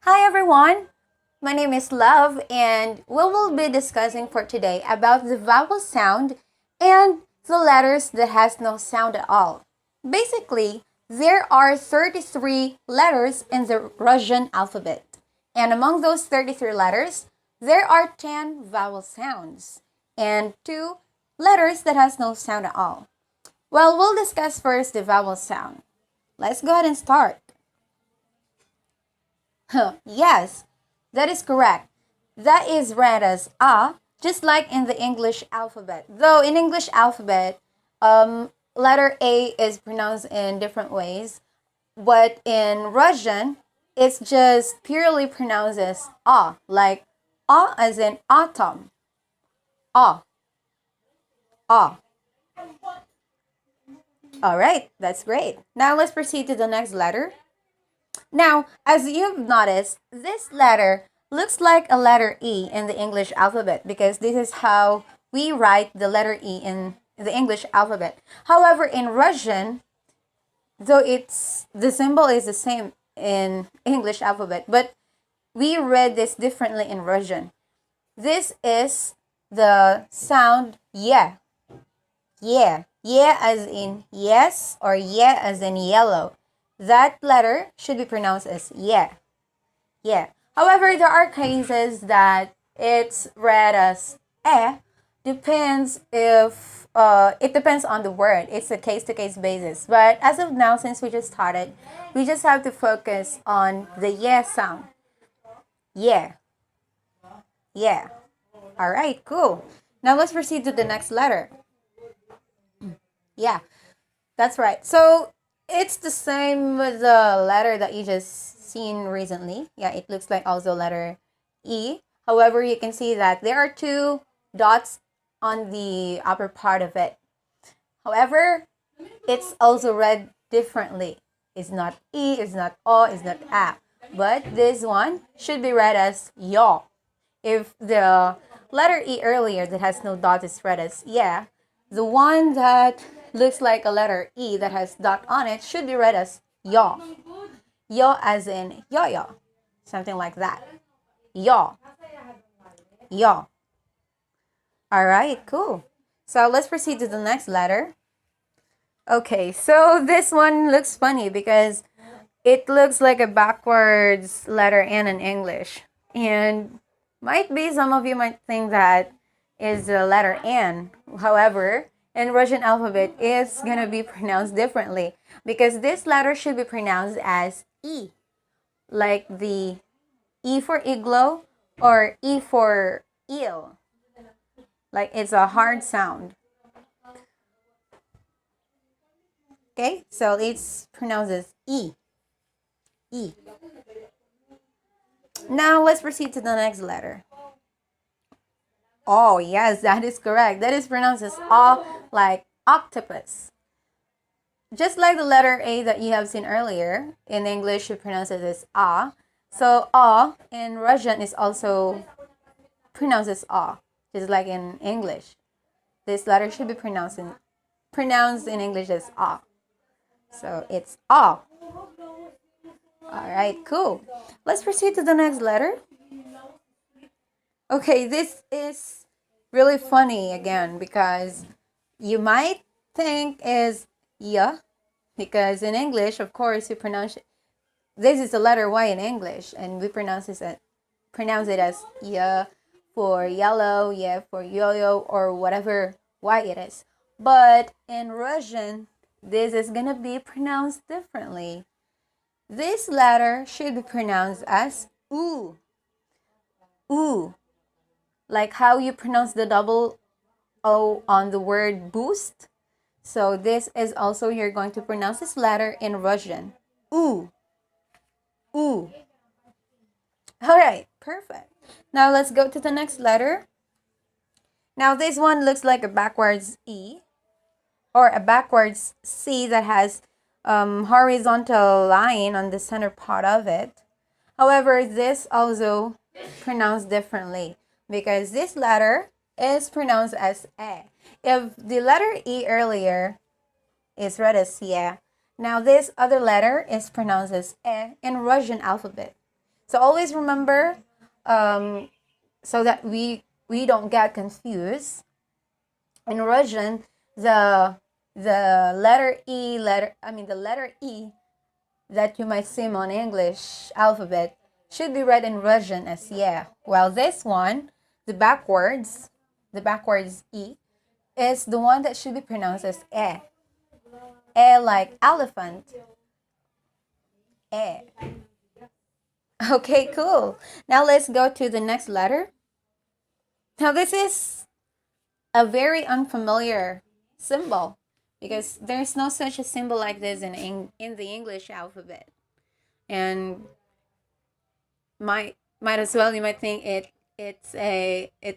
Hi everyone, my name is Love and we will be discussing for today about the vowel sound and the letters that has no sound at all. Basically, there are 33 letters in the Russian alphabet. And among those 33 letters, there are 10 vowel sounds and 2 letters that has no sound at all. Well, we'll discuss first the vowel sound. Let's go ahead and start. Yes, that is correct. That is read as a, just like in the English alphabet. Though in English alphabet, letter A is pronounced in different ways, but in Russian, it's just purely pronounced as a, like a as in autumn. A, a. All right, that's great. Now let's proceed to the next letter. Now, as you've noticed, this letter looks like a letter E in the English alphabet because this is how we write the letter E in the English alphabet. However, in Russian, though it's the symbol is the same in English alphabet, but we read this differently in Russian. This is the sound yeah. Yeah. Yeah as in yes or yeah as in yellow. That letter should be pronounced as yeah. Yeah. However, there are cases that it's read as eh. Depends if it depends on the word. It's a case to case basis. But as of now, since we just started, we just have to focus on the yeah sound. Yeah. Yeah. All right. Cool. Now let's proceed to the next letter. Yeah. That's right. So it's the same with the letter that you just seen recently. Yeah, it looks like also letter E. However, you can see that there are two dots on the upper part of it. However, it's also read differently. It's not E, it's not O, it's not A. But this one should be read as yo. If the letter E earlier that has no dot is read as yeah, the one that looks like a letter E that has dot on it should be read as yo. Yo as in yo-yo. Something like that. Yo. Yo. All right, cool. So let's proceed to the next letter. Okay, so this one looks funny because it looks like a backwards letter N in English. And might be some of you might think that is the letter N. However, in Russian alphabet, it's gonna be pronounced differently because this letter should be pronounced as E, like the E for igloo or E for eel. Like it's a hard sound. Okay, so it's pronounced as E. E. Now let's proceed to the next letter. Oh, yes, that is correct. That is pronounced as O, like octopus. Just like the letter A that you have seen earlier, in English you pronounce it as A. So O in Russian is also pronounced as O, just like in English. This letter should be pronounced in English as O. So it's O. All right, cool. Let's proceed to the next letter. Okay, this is really funny again because you might think is yeah, because in English, of course, you pronounce it. This is the letter Y in English, and we pronounce it as yeah for yellow, yeah for yo-yo, or whatever Y it is. But in Russian, this is gonna be pronounced differently. This letter should be pronounced as oo, oo, like how you pronounce the double O on the word boost. So this is also you're going to pronounce this letter in Russian. Oo, oo. All right, perfect. Now let's go to the next letter. Now this one looks like a backwards E or a backwards C that has horizontal line on the center part of it. However, this also pronounced differently because this letter is pronounced as E. If the letter E earlier is read as yeah, now this other letter is pronounced as E in Russian alphabet. So always remember, um, so that we don't get confused. In Russian, the the letter E that you might see on English alphabet should be read in Russian as yeah. While this one, the backwards, the backwards E, is the one that should be pronounced as E. E like elephant. E. Okay, cool. Now let's go to the next letter. Now this is a very unfamiliar symbol because there's no such a symbol like this in the English alphabet. And might as well, you might think it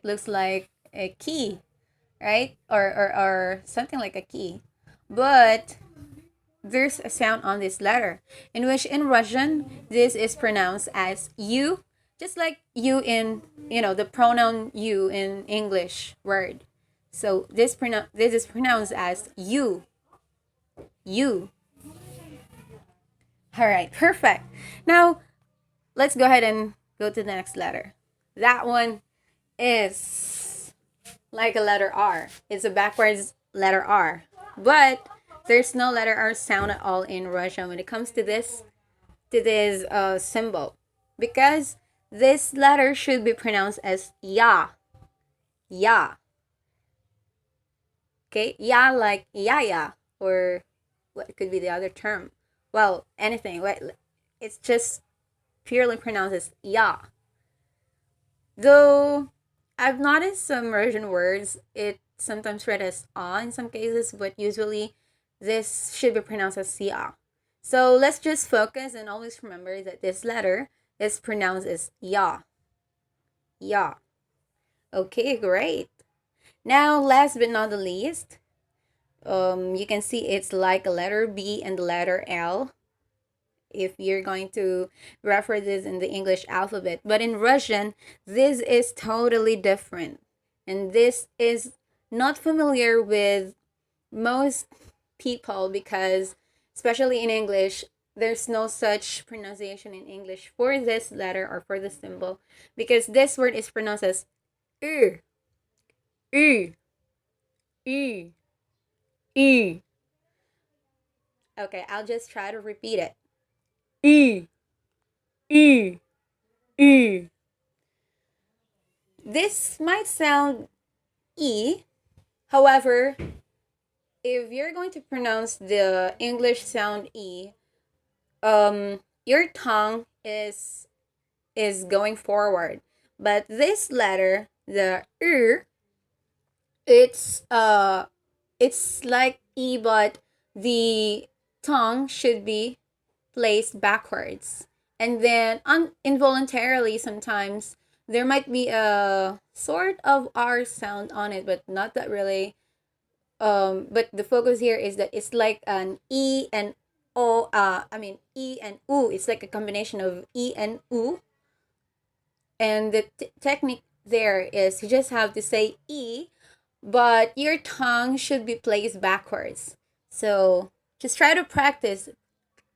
looks like a key, right? Or something like a key. But there's a sound on this letter, in which in Russian this is pronounced as you, just like you in, the pronoun you in English word. So this is pronounced as you. You. All right, perfect. Now let's go ahead and go to the next letter. That one is like a letter R. It's a backwards letter R. But there's no letter R sound at all in Russian when it comes to this symbol. Because this letter should be pronounced as ya. Ya. Okay? Ya like yaya. Or what could be the other term? Well, anything. It's just purely pronounced as ya. Though I've noticed some Russian words, it sometimes read as ah in some cases, but usually this should be pronounced as ya. So let's just focus and always remember that this letter is pronounced as ya. Ya. Okay, great. Now, last but not the least, you can see it's like a letter B and the letter L if you're going to refer this in the English alphabet. But in Russian, this is totally different. And this is not familiar with most people because, especially in English, there's no such pronunciation in English for this letter or for the symbol because this word is pronounced as U, U, U, U. Okay, I'll just try to repeat it. U, U, U. This might sound E, however, if you're going to pronounce the English sound E, your tongue is going forward. But this letter, the it's like E, but the tongue should be placed backwards. And then involuntarily sometimes there might be a sort of R sound on it, but not that really. But the focus here is that it's like an E and O. E and U. It's like a combination of E and U. And the technique there is you just have to say E, but your tongue should be placed backwards. So just try to practice.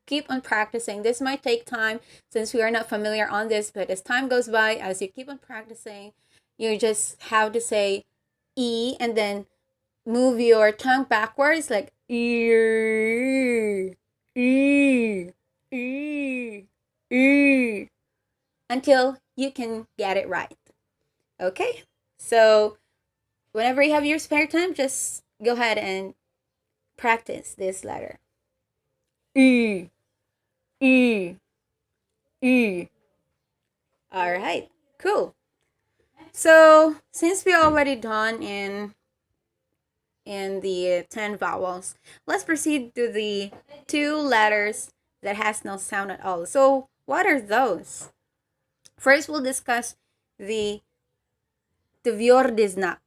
Keep on practicing. This might take time since we are not familiar on this, but as time goes by, as you keep on practicing, you just have to say E and then move your tongue backwards like E, E, E, E, until you can get it right. Okay? So whenever you have your spare time, just go ahead and practice this letter. E, E, E. All right, cool. So since we already done in the 10 vowels, let's proceed to the 2 letters that has no sound at all. So what are those? First, we'll discuss the tvrdy znak.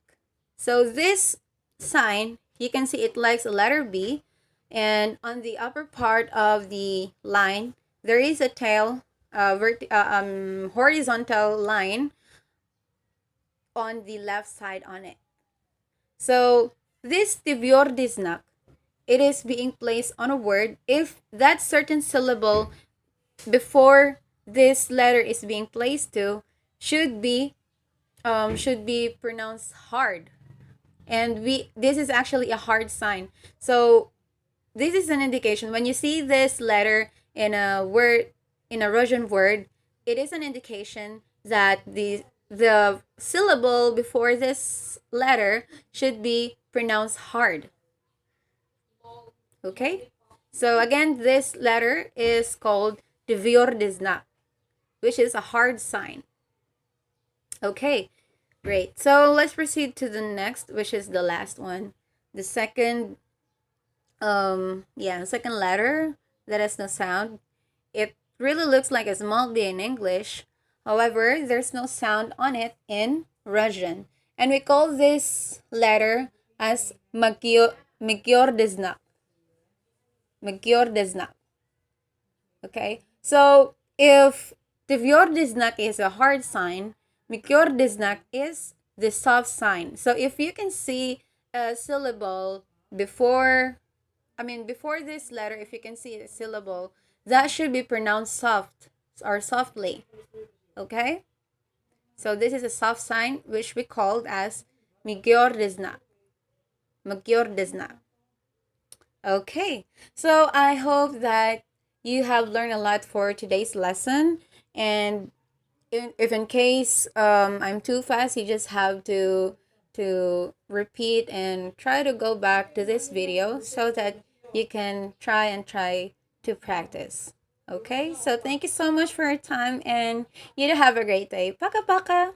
So this sign, you can see it likes a letter B, and on the upper part of the line, there is a horizontal line on the left side on it. So this tvrdy znak, it is being placed on a word if that certain syllable before this letter is being placed to should be pronounced hard. And we this is actually a hard sign. So this is an indication when you see this letter in a word, in a Russian word, it is an indication that the syllable before this letter should be pronounced hard. Okay? So again, this letter is called tvrd, which is a hard sign. Okay, great. So let's proceed to the next, which is the last one. The second second letter that has no sound. It really looks like a small b in English. However, there's no sound on it in Russian. And we call this letter as Mygyor Mygyor. Okay? So if Tvrd is a hard sign, Mygyor is the soft sign. So if you can see a syllable before this letter, if you can see a syllable, that should be pronounced soft or softly. Okay? So this is a soft sign which we called as Mygyor. Okay. So I hope that you have learned a lot for today's lesson. And if in case I'm too fast, you just have to repeat and try to go back to this video so that you can try to practice. Okay, so thank you so much for your time, and you have a great day. Paka paka.